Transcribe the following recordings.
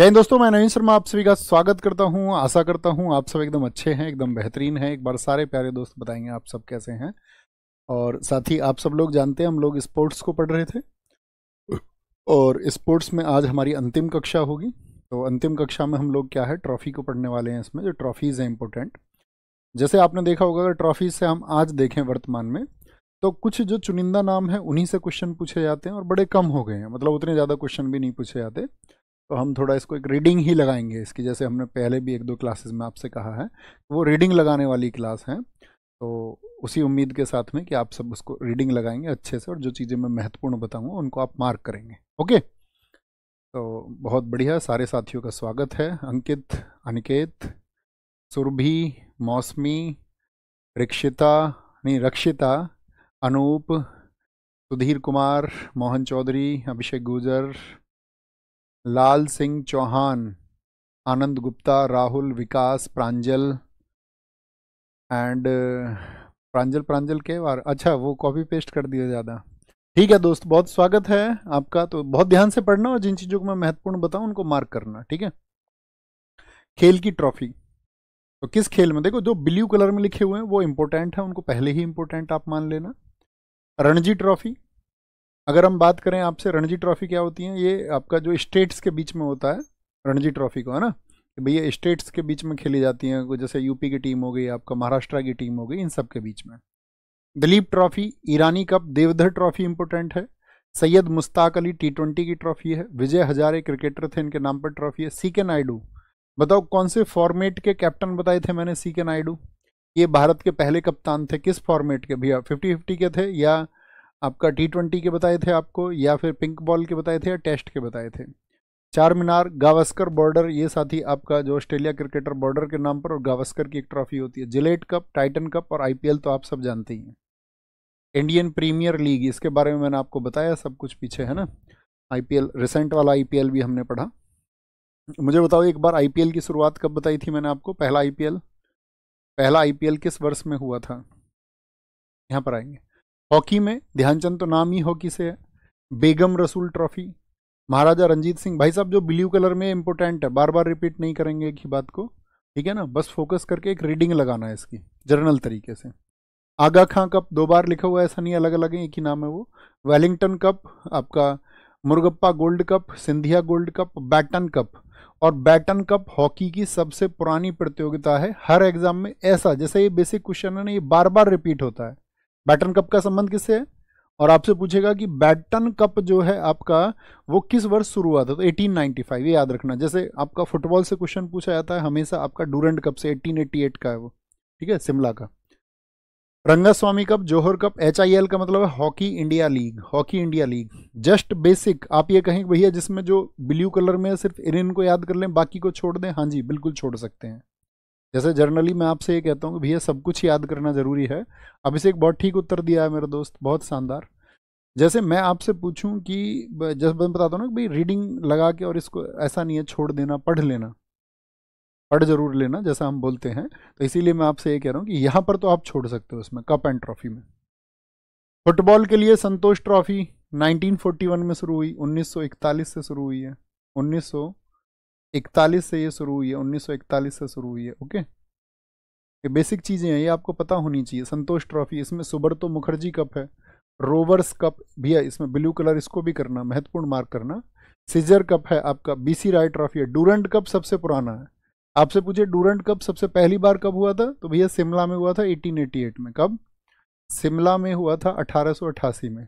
जय हिंद दोस्तों, मैं नवीन शर्मा आप सभी का स्वागत करता हूं। आशा करता हूं आप सब एकदम अच्छे हैं, एकदम बेहतरीन हैं। एक बार सारे प्यारे दोस्त बताएंगे आप सब कैसे हैं। और साथ ही आप सब लोग जानते हैं हम लोग स्पोर्ट्स को पढ़ रहे थे और स्पोर्ट्स में आज हमारी अंतिम कक्षा होगी। तो अंतिम कक्षा में हम लोग क्या है, ट्रॉफी को पढ़ने वाले हैं। इसमें जो ट्रॉफीज़ हैं इंपॉर्टेंट, जैसे आपने देखा होगा, अगर ट्रॉफीज से हम आज देखें वर्तमान में, तो कुछ जो चुनिंदा नाम है उन्हीं से क्वेश्चन पूछे जाते हैं और बड़े कम हो गए हैं, मतलब उतने ज़्यादा क्वेश्चन भी नहीं पूछे जाते। तो हम थोड़ा इसको एक रीडिंग ही लगाएंगे इसकी, जैसे हमने पहले भी एक दो क्लासेस में आपसे कहा है, वो रीडिंग लगाने वाली क्लास है। तो उसी उम्मीद के साथ में कि आप सब उसको रीडिंग लगाएंगे अच्छे से, और जो चीज़ें मैं महत्वपूर्ण बताऊंगा उनको आप मार्क करेंगे। ओके, तो बहुत बढ़िया, सारे साथियों का स्वागत है। अंकित, अनिकेत, सुरभि, मौसमी, रक्षिता, अनूप, सुधीर कुमार, मोहन चौधरी, अभिषेक गुजर, लाल सिंह चौहान, आनंद गुप्ता, राहुल, विकास, प्रांजल एंड प्रांजल के बार, अच्छा वो कॉपी पेस्ट कर दिया ज़्यादा। ठीक है दोस्त, बहुत स्वागत है आपका। तो बहुत ध्यान से पढ़ना और जिन चीज़ों को मैं महत्वपूर्ण बताऊं उनको मार्क करना, ठीक है। खेल की ट्रॉफी, तो किस खेल में, देखो जो ब्लू कलर में लिखे हुए हैं वो इंपॉर्टेंट है, उनको पहले ही इंपॉर्टेंट आप मान लेना। रणजी ट्रॉफी, अगर हम बात करें आपसे, रणजी ट्रॉफी क्या होती है, ये आपका जो स्टेट्स के बीच में होता है रणजी ट्रॉफी को, है ना। भैया स्टेट्स के बीच में खेली जाती हैं, जैसे यूपी की टीम हो गई, आपका महाराष्ट्र की टीम हो गई, इन सब के बीच में। दिलीप ट्रॉफी, ईरानी कप, देवधर ट्रॉफी इंपोर्टेंट है। सैयद मुश्ताक अली T20 की ट्रॉफी है। विजय हजारे क्रिकेटर थे, इनके नाम पर ट्रॉफी है। सी के नायडू, बताओ कौन से फॉर्मेट के कैप्टन बताए थे मैंने, सी के नायडू, ये भारत के पहले कप्तान थे। किस फॉर्मेट के भैया, 50-50 के थे, या आपका T20 के बताए थे आपको, या फिर पिंक बॉल के बताए थे, या टेस्ट के बताए थे। चार मीनार, गावस्कर बॉर्डर, ये साथी आपका जो ऑस्ट्रेलिया क्रिकेटर बॉर्डर के नाम पर, और गावस्कर की एक ट्रॉफी होती है। जिलेट कप, टाइटन कप और IPL तो आप सब जानते ही हैं। इंडियन प्रीमियर लीग, इसके बारे में मैंने आपको बताया सब कुछ पीछे, है ना। IPL, रिसेंट वाला IPL भी हमने पढ़ा। मुझे बताओ एक बार, IPL की शुरुआत कब बताई थी मैंने आपको, पहला IPL किस वर्ष में हुआ था, यहाँ पर आएंगे। हॉकी में ध्यानचंद तो नाम ही हॉकी से है। बेगम रसूल ट्रॉफी, महाराजा रंजीत सिंह, भाई साहब जो ब्लू कलर में इंपॉर्टेंट है, बार बार रिपीट नहीं करेंगे एक ही बात को, ठीक है ना, बस फोकस करके एक रीडिंग लगाना है इसकी जर्नल तरीके से। आगा खां कप, दो बार लिखा हुआ है, ऐसा नहीं अलग अलग है, एक ही नाम है वो। वेलिंगटन कप आपका, Murugappa gold cup, Scindia gold cup, Beighton cup. और बैटन कप हॉकी की सबसे पुरानी प्रतियोगिता है। हर एग्जाम में ऐसा, जैसे ये बेसिक क्वेश्चन है ना, ये बार बार रिपीट होता है। बैटन कप का संबंध किससे है, और आपसे पूछेगा कि बैटन कप जो है आपका, वो किस वर्ष शुरू हुआ था, तो 1895, ये याद रखना। जैसे आपका फुटबॉल से क्वेश्चन पूछा जाता है हमेशा, आपका डूरंड कप से 1888 का है वो, ठीक है, शिमला का। रंगास्वामी कप, जोहर कप, HIL का मतलब है hockey India league, hockey India league. Just basic, आप ये कहें भैया जिसमें जो ब्लू कलर में सिर्फ इनको याद कर लें, बाकी को छोड़ दें, हाँ जी बिल्कुल छोड़ सकते हैं। जैसे जर्नली मैं आपसे ये कहता हूँ कि भैया सब कुछ याद करना जरूरी है। अभिषेक बहुत ठीक उत्तर दिया है मेरा दोस्त, बहुत शानदार। जैसे मैं आपसे पूछूं कि जैसे मैं बताता हूँ ना भाई, रीडिंग लगा के, और इसको ऐसा नहीं है छोड़ देना, पढ़ लेना, पढ़ जरूर लेना जैसा हम बोलते हैं। तो इसीलिए मैं आपसे ये कह रहा हूँ कि यहाँ पर तो आप छोड़ सकते हो, इसमें कप एंड ट्रॉफी में। फुटबॉल के लिए संतोष ट्रॉफी 1941 में शुरू हुई, 1941 से शुरू हुई है, 1941 से ये शुरू हुई है, 1941 से शुरू हुई है। ओके, ये बेसिक चीज़ें हैं, ये आपको पता होनी चाहिए। संतोष ट्रॉफी, इसमें सुब्रतो मुखर्जी कप है। रोवर्स कप भैया, इसमें ब्लू कलर, इसको भी करना, महत्वपूर्ण मार्क करना। सीजर कप है आपका, BC राय ट्रॉफी है। डूरंड कप सबसे पुराना है। आपसे पूछे डूरंड कप सबसे पहली बार कब हुआ था, तो भैया शिमला में हुआ था 1888 में। कब, शिमला में हुआ था 1888 में।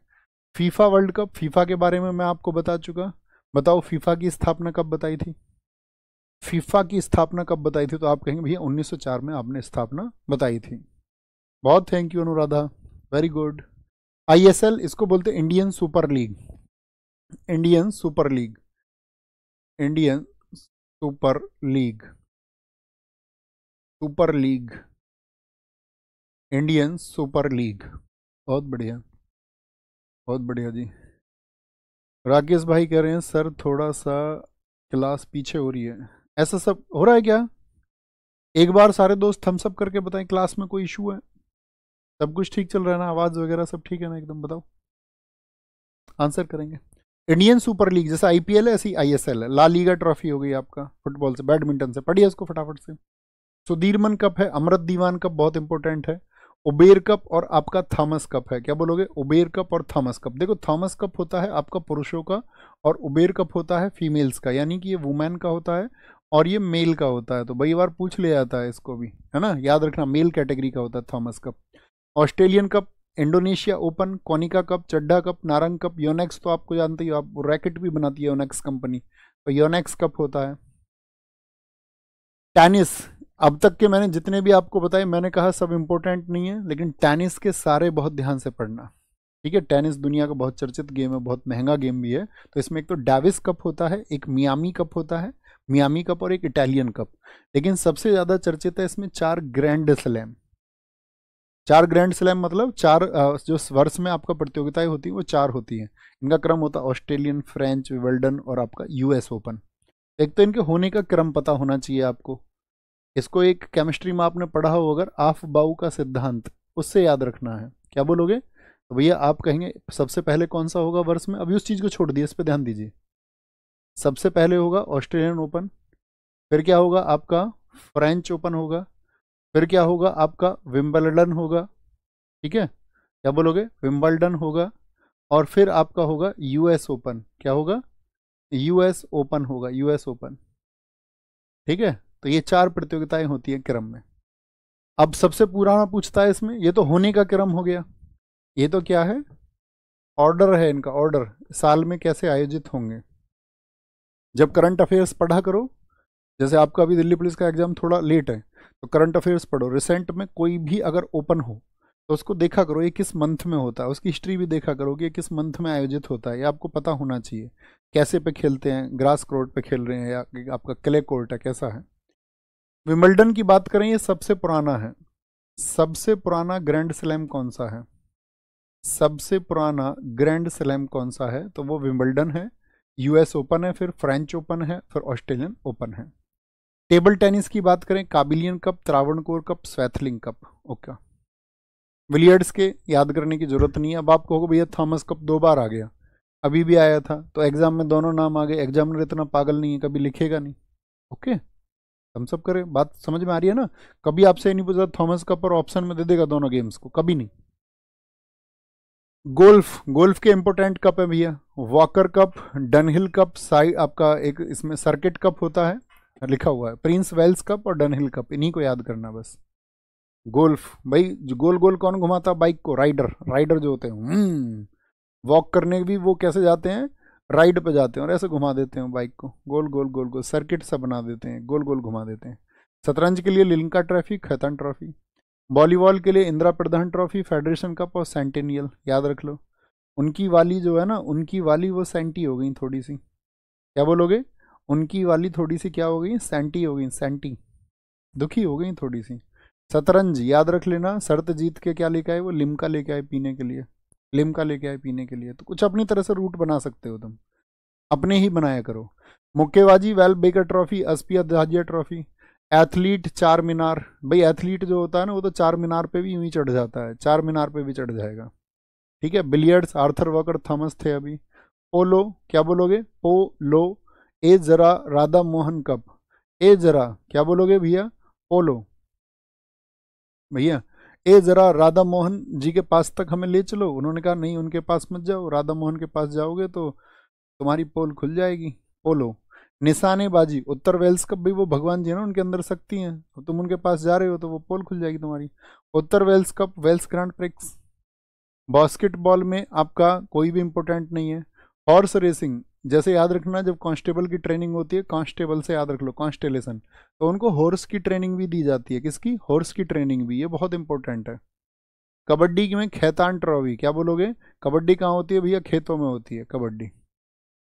फीफा वर्ल्ड कप, फीफा के बारे में मैं आपको बता चुका। बताओ फीफा की स्थापना कब बताई थी, फीफा की स्थापना कब बताई थी, तो आप कहेंगे भैया 1904 में आपने स्थापना बताई थी। बहुत thank you Anuradha, very good. ISL, इसको बोलते हैं Indian super league, Indian super league, Indian super league, super league, Indian super league. बहुत बढ़िया, बहुत बढ़िया जी। राकेश भाई कह रहे हैं सर थोड़ा सा क्लास पीछे हो रही है, ऐसा सब हो रहा है क्या? एक बार सारे दोस्त थम्स अप करके बताएं क्लास में कोई इशू है, सब कुछ ठीक चल रहा है ना, आवाज़ वगैरह सब ठीक है ना एकदम, बताओ, आंसर करेंगे। इंडियन सुपर लीग जैसे आईपीएल है ऐसी आईएसएल है। ला लीगा ट्रॉफी हो गई आपका फुटबॉल से, बैडमिंटन से, पढ़िए इसको फटाफट से। सुधीरमन कप है, अमृत दीवान कप बहुत इंपॉर्टेंट है, उबेर कप और आपका थॉमस कप है। क्या बोलोगे? उबेर कप और थॉमस कप। देखो थॉमस कप होता है आपका पुरुषों का और उबेर कप होता है फीमेल्स का, यानी कि ये वुमेन का होता है और ये मेल का होता है। तो कई बार पूछ लिया जाता है इसको भी, है ना, याद रखना, मेल कैटेगरी का होता है Thomas Cup. Australian Cup, Indonesia Open, Konica Cup, Chadha Cup, Narang Cup, Yonex तो आपको जानते ही हो, आप रैकेट भी बनाती है योनेक्स कंपनी, तो योनेक्स कप होता है। टेनिस, अब तक के मैंने जितने भी आपको बताए, मैंने कहा सब इंपॉर्टेंट नहीं है, लेकिन टेनिस के सारे बहुत ध्यान से पढ़ना, ठीक है। टेनिस दुनिया का बहुत चर्चित गेम है, बहुत महंगा गेम भी है। तो इसमें एक तो डेविस कप होता है, एक मियामी कप होता है, मियामी कप, और एक इटालियन कप। लेकिन सबसे ज़्यादा चर्चित है इसमें 4 ग्रैंड स्लैम। 4 ग्रैंड स्लैम मतलब 4 जो वर्ष में आपका प्रतियोगिताएं होती हैं वो 4 होती हैं। इनका क्रम होता है ऑस्ट्रेलियन, फ्रेंच, विंबलडन और आपका यूएस ओपन। एक तो इनके होने का क्रम पता होना चाहिए आपको। इसको एक केमिस्ट्री में आपने पढ़ा हो अगर, आफ बाउ का सिद्धांत, उससे याद रखना है। क्या बोलोगे? तो भैया आप कहेंगे सबसे पहले कौन सा होगा वर्ष में, अभी उस चीज़ को छोड़ दिए, इस पर ध्यान दीजिए। सबसे पहले होगा ऑस्ट्रेलियन ओपन, फिर क्या होगा आपका फ्रेंच ओपन होगा, फिर क्या होगा आपका विंबलडन होगा, ठीक है। क्या बोलोगे? विंबलडन होगा, और फिर आपका होगा यूएस ओपन। क्या होगा? यूएस ओपन होगा, यूएस ओपन, ठीक है। तो ये 4 प्रतियोगिताएं होती हैं क्रम में। अब सबसे पुराना पूछता है इसमें, ये तो होने का क्रम हो गया, ये तो क्या है, ऑर्डर है इनका, ऑर्डर साल में कैसे आयोजित होंगे। जब करंट अफेयर्स पढ़ा करो, जैसे आपका अभी दिल्ली पुलिस का एग्जाम थोड़ा लेट है, तो करंट अफेयर्स पढ़ो। रिसेंट में कोई भी अगर ओपन हो तो उसको देखा करो ये किस मंथ में होता है, उसकी हिस्ट्री भी देखा करो कि ये किस मंथ में आयोजित होता है, ये आपको पता होना चाहिए। कैसे पे खेलते हैं, ग्रास कोर्ट पे खेल रहे हैं या आपका क्ले कोर्ट है, कैसा है। विंबलडन की बात करें, ये सबसे पुराना है। सबसे पुराना ग्रैंड स्लैम कौन सा है? सबसे पुराना ग्रैंड स्लैम कौन सा है? तो वो विंबलडन है, यूएस ओपन है, फिर फ्रेंच ओपन है, फिर ऑस्ट्रेलियन ओपन है। टेबल टेनिस की बात करें, Corbillon Cup, Travancore Cup, Swaythling Cup. Okay, billiards के याद करने की जरूरत नहीं है। अब आप कहोगे भैया थॉमस कप 2 बार आ गया, अभी भी आया था, तो एग्जाम में दोनों नाम आ गए। एग्जामिनर इतना पागल नहीं है, कभी लिखेगा नहीं। ओके, हम सब करें, बात समझ में आ रही है ना। कभी आपसे नहीं पूछा थॉमस कप और ऑप्शन में दे देगा दोनों गेम्स को, कभी नहीं। गोल्फ, गोल्फ के इंपोर्टेंट कप है भैया, walker cup, Dunhill cup, side आपका एक इसमें सर्किट कप होता है, लिखा हुआ है प्रिंस वेल्स कप और डनहिल कप, इन्हीं को याद करना बस। गोल्फ भाई, जो गोल गोल कौन घुमाता बाइक को? राइडर, राइडर जो होते हैं। वॉक करने भी वो कैसे जाते हैं, राइड पे जाते हैं और ऐसे घुमा देते हैं बाइक को, गोल गोल गोल गोल सर्किट सा बना देते हैं, गोल गोल घुमा देते हैं। शतरंज के लिए लिलिंका ट्रॉफी, खैतान ट्रॉफी। वॉलीबॉल के लिए इंदिरा प्रधान ट्रॉफी, फेडरेशन कप और सेंटेनियल, याद रख लो। उनकी वाली जो है ना, उनकी वाली वो सेंटी हो गई थोड़ी सी। क्या बोलोगे? उनकी वाली थोड़ी सी क्या हो गई, सेंटी हो गई, सेंटी, दुखी हो गई थोड़ी सी। शतरंज याद रख लेना, शर्त जीत के क्या लेके आए वो, लिम्का लेके आए पीने के लिए, लिम्का लेके आए पीने के लिए। तो कुछ अपनी तरह से रूट बना सकते हो तुम, अपने ही बनाया करो। मुक्केबाजी, Val Barker trophy, Aspy Adajania trophy. Athlete, Charminar, भाई एथलीट जो होता है ना वो तो चार मीनार पे भी यूं ही चढ़ जाता है, चार मीनार पे भी चढ़ जाएगा, ठीक है। बिलियर्ड्स, आर्थर वॉकर थॉमस थे अभी। पोलो, क्या बोलोगे? पोलो। ए जरा राधा मोहन कप, ए जरा क्या बोलोगे भैया? पोलो। भैया ए जरा राधा मोहन जी के पास तक हमें ले चलो, उन्होंने कहा नहीं उनके पास मत जाओ, राधा मोहन के पास जाओगे तो तुम्हारी पोल खुल जाएगी। पोलो। निशानेबाजी, उत्तर वेल्स कप, भी वो भगवान जी है ना, उनके अंदर शक्ति है, तो तुम उनके पास जा रहे हो तो वो पोल खुल जाएगी तुम्हारी। उत्तर Wales Cup, Wales Grand Prix. Basketball में आपका कोई भी इंपॉर्टेंट नहीं है। हॉर्स रेसिंग, जैसे याद रखना जब कांस्टेबल की ट्रेनिंग होती है, कांस्टेबल से याद रख लो कॉन्स्टेलेशन, तो उनको हॉर्स की ट्रेनिंग भी दी जाती है। किसकी? हॉर्स की ट्रेनिंग भी, ये बहुत इंपॉर्टेंट है। कबड्डी में खैतान ट्रॉफी, क्या बोलोगे? कबड्डी कहाँ होती है भैया? खेतों में होती है कबड्डी।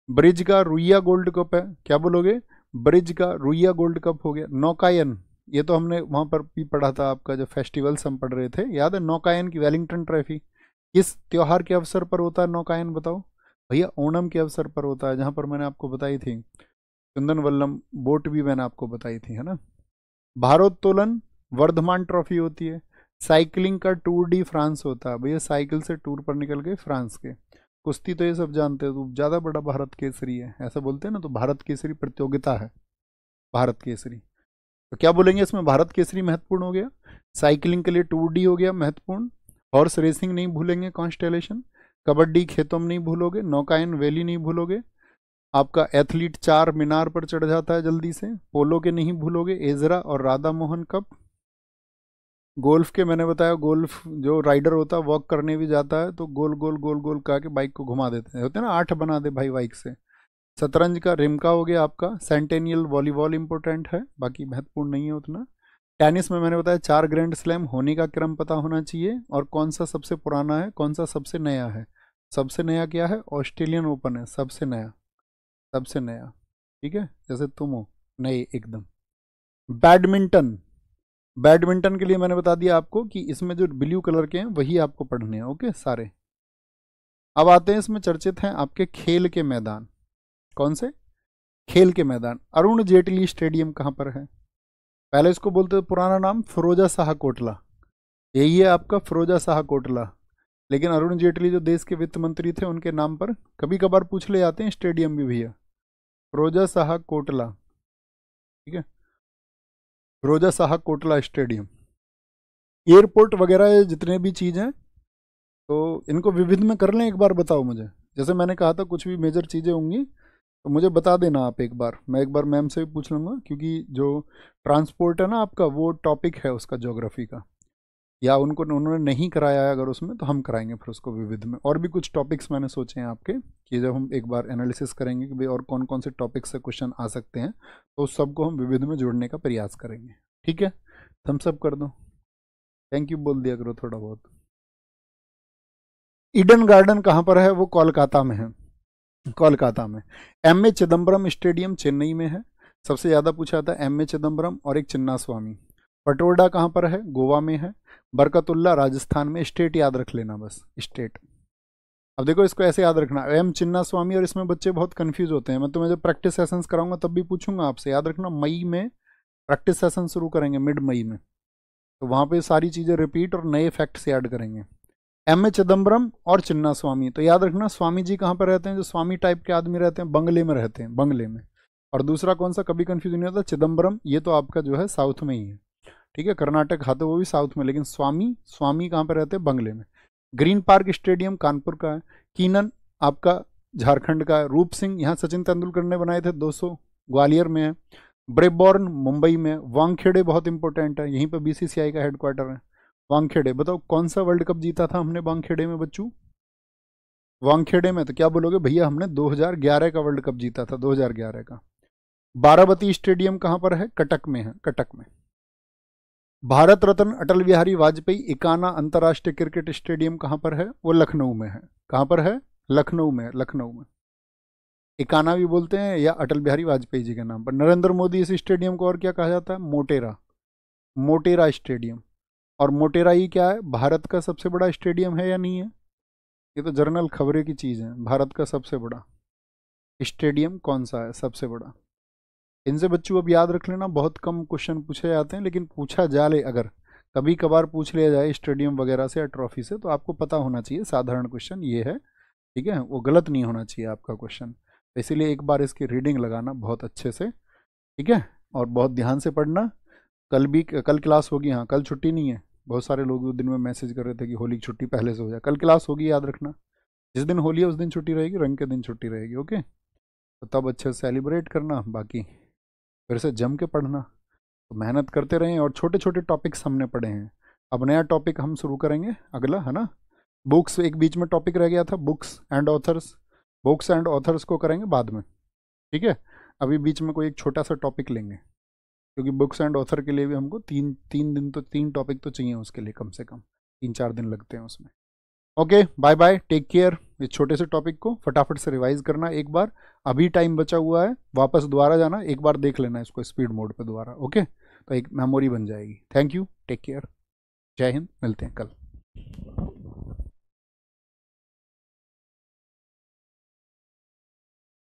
ब्रिज का रुइया गोल्ड कप है, क्या बोलोगे? ब्रिज का रुइया गोल्ड कप हो गया। नौकायन, ये तो हमने वहां पर भी पढ़ा था, आपका जो फेस्टिवल्स हम पढ़ रहे थे, याद है? नौकायन की वेलिंगटन ट्रॉफी किस त्योहार के अवसर पर होता है नौकायन, बताओ भैया? ओणम के अवसर पर होता है, जहां पर मैंने आपको बताई थी कुंदन वल्लम बोट भी मैंने आपको बताई थी, है ना। भारोत्तोलन, वर्धमान ट्रॉफी होती है। साइकिलिंग का टूर डी फ्रांस होता है, भैया साइकिल से टूर पर निकल गए फ्रांस के। कुश्ती तो ये सब जानते हो, तो ज़्यादा बड़ा भारत केसरी है ऐसा बोलते हैं ना, तो भारत केसरी प्रतियोगिता है, भारत केसरी। तो क्या बोलेंगे इसमें, भारत केसरी महत्वपूर्ण हो गया। साइकिलिंग के लिए टूर डी हो गया महत्वपूर्ण। हॉर्स रेसिंग नहीं भूलेंगे, कॉन्स्टेलेशन। कबड्डी खेतों में नहीं भूलोगे, नौकायन वैली नहीं भूलोगे। आपका एथलीट 4 मीनार पर चढ़ जाता है जल्दी से, पोलो के नहीं भूलोगे, एजरा और राधा मोहन कप। गोल्फ के मैंने बताया, गोल्फ जो राइडर होता है वॉक करने भी जाता है तो गोल गोल गोल गोल कह के बाइक को घुमा देते हैं, होते हैं ना 8 बना दे भाई बाइक से। शतरंज का रिमका हो गया आपका। सेंटेनियल वॉलीबॉल इंपॉर्टेंट है, बाकी महत्वपूर्ण नहीं है उतना। टेनिस में मैंने बताया 4 ग्रैंड स्लैम होने का क्रम पता होना चाहिए, और कौन सा सबसे पुराना है कौन सा सबसे नया है। सबसे नया क्या है, ऑस्ट्रेलियन ओपन है सबसे नया, सबसे नया। ठीक है, जैसे तुम हो नए एकदम। बैडमिंटन, बैडमिंटन के लिए मैंने बता दिया आपको कि इसमें जो ब्लू कलर के हैं वही आपको पढ़ने हैं, ओके सारे। अब आते हैं इसमें चर्चित हैं आपके खेल के मैदान। कौन से खेल के मैदान, अरुण जेटली स्टेडियम कहाँ पर है। पहले इसको बोलते थे पुराना नाम फिरोजा शाह कोटला, यही है आपका फिरोजा शाह कोटला। लेकिन अरुण जेटली जो देश के वित्त मंत्री थे उनके नाम पर कभी कभार पूछ ले जाते हैं स्टेडियम भी भैया, फिरोजा शाह कोटला। ठीक है, फिरोजा शाह कोटला स्टेडियम। एयरपोर्ट वगैरह जितने भी चीज़ हैं तो इनको विविध में कर लें, एक बार बताओ मुझे। जैसे मैंने कहा था कुछ भी मेजर चीज़ें होंगी तो मुझे बता देना आप एक बार, मैं एक बार मैम से भी पूछ लूँगा, क्योंकि जो ट्रांसपोर्ट है ना आपका वो टॉपिक है उसका ज्योग्राफी का, या उनको उन्होंने नहीं कराया है अगर उसमें तो हम कराएंगे फिर उसको विविध में। और भी कुछ टॉपिक्स मैंने सोचे हैं आपके कि जब हम एक बार एनालिसिस करेंगे कि भाई और कौन कौन से टॉपिक से क्वेश्चन आ सकते हैं तो उस सबको हम विविध में जोड़ने का प्रयास करेंगे। ठीक है, थम्स अप कर दो, थैंक यू बोल दिया करो थोड़ा बहुत। ईडन गार्डन कहाँ पर है, वो कोलकाता में है, कोलकाता में। M A Chidambaram stadium Chennai में है, सबसे ज़्यादा पूछा था एम ए चिदम्बरम और एक चिन्ना स्वामी। पटोडा कहाँ पर है, गोवा में है। बरकतुल्ला राजस्थान में। स्टेट याद रख लेना बस, स्टेट। अब देखो इसको ऐसे याद रखना, एम चिन्ना स्वामी, और इसमें बच्चे बहुत कंफ्यूज होते हैं। मैं तुम्हें जब प्रैक्टिस सेशंस कराऊंगा तब भी पूछूंगा आपसे, याद रखना मई में प्रैक्टिस सेशन शुरू करेंगे, मिड मई में, तो वहाँ पे सारी चीज़ें रिपीट और नए फैक्ट्स ऐड करेंगे। एम ए चिदम्बरम और चिन्ना स्वामी, तो याद रखना स्वामी जी कहाँ पर रहते हैं, जो स्वामी टाइप के आदमी रहते हैं बंगले में रहते हैं, बंगले में। और दूसरा कौन सा कभी कंफ्यूजन नहीं होता, चिदम्बरम ये तो आपका जो है साउथ में ही है, ठीक है, कर्नाटक हाथ वो भी साउथ में, लेकिन स्वामी, स्वामी कहाँ पर रहते हैं, बंगले में। ग्रीन पार्क स्टेडियम कानपुर का है। कीनन आपका झारखंड का है। रूप सिंह यहाँ सचिन तेंदुलकर ने बनाए थे 200, ग्वालियर में है। ब्रेबॉर्न मुंबई में। वानखेड़े बहुत इंपॉर्टेंट है, यहीं पर बीसीसीआई का हेडक्वार्टर है। वानखेड़े, बताओ कौन सा वर्ल्ड कप जीता था हमने वानखेड़े में बच्चों, वानखेड़े में। तो क्या बोलोगे भैया, हमने 2011 का वर्ल्ड कप जीता था, 2011 का। बाराबती स्टेडियम कहाँ पर है, कटक में है, कटक में। भारत रत्न अटल बिहारी वाजपेयी इकाना अंतर्राष्ट्रीय क्रिकेट स्टेडियम कहाँ पर है, वो लखनऊ में है। कहाँ पर है, लखनऊ में, लखनऊ में। इकाना भी बोलते हैं या अटल बिहारी वाजपेयी जी के नाम पर। नरेंद्र मोदी इस स्टेडियम को और क्या कहा जाता है, मोटेरा, मोटेरा स्टेडियम। और मोटेरा ही क्या है, भारत का सबसे बड़ा स्टेडियम है या नहीं है, ये तो जर्नल खबरें की चीज़ है। भारत का सबसे बड़ा स्टेडियम कौन सा है, सबसे बड़ा। इनसे बच्चों अब याद रख लेना, बहुत कम क्वेश्चन पूछे जाते हैं, लेकिन पूछा जा ले अगर कभी कभार पूछ लिया जाए स्टेडियम वगैरह से या ट्रॉफी से, तो आपको पता होना चाहिए साधारण क्वेश्चन ये है, ठीक है, वो गलत नहीं होना चाहिए आपका क्वेश्चन। तो इसीलिए एक बार इसकी रीडिंग लगाना बहुत अच्छे से, ठीक है, और बहुत ध्यान से पढ़ना। कल क्लास होगी, हाँ कल छुट्टी नहीं है। बहुत सारे लोग दिन में मैसेज कर रहे थे कि होली की छुट्टी पहले से हो जाए, कल क्लास होगी, याद रखना। जिस दिन होली है उस दिन छुट्टी रहेगी, रंग के दिन छुट्टी रहेगी, ओके। तो तब अच्छे से सेलिब्रेट करना, बाकी फिर से जम के पढ़ना। तो मेहनत करते रहें, और छोटे छोटे टॉपिक्स हमने पढ़े हैं। अब नया टॉपिक हम शुरू करेंगे अगला, है ना। बुक्स, एक बीच में टॉपिक रह गया था books and authors, books and authors को करेंगे बाद में, ठीक है। अभी बीच में कोई एक छोटा सा टॉपिक लेंगे, क्योंकि बुक्स एंड ऑथर के लिए भी हमको तीन दिन तो 3 टॉपिक तो चाहिए उसके लिए, कम से कम 3-4 दिन लगते हैं उसमें। Okay, bye bye, take care. इस छोटे से टॉपिक को फटाफट से रिवाइज करना एक बार, अभी टाइम बचा हुआ है, वापस दोबारा जाना, एक बार देख लेना इसको स्पीड मोड पे दोबारा, ओके। तो एक मेमोरी बन जाएगी। थैंक यू, टेक केयर, जय हिंद, मिलते हैं कल।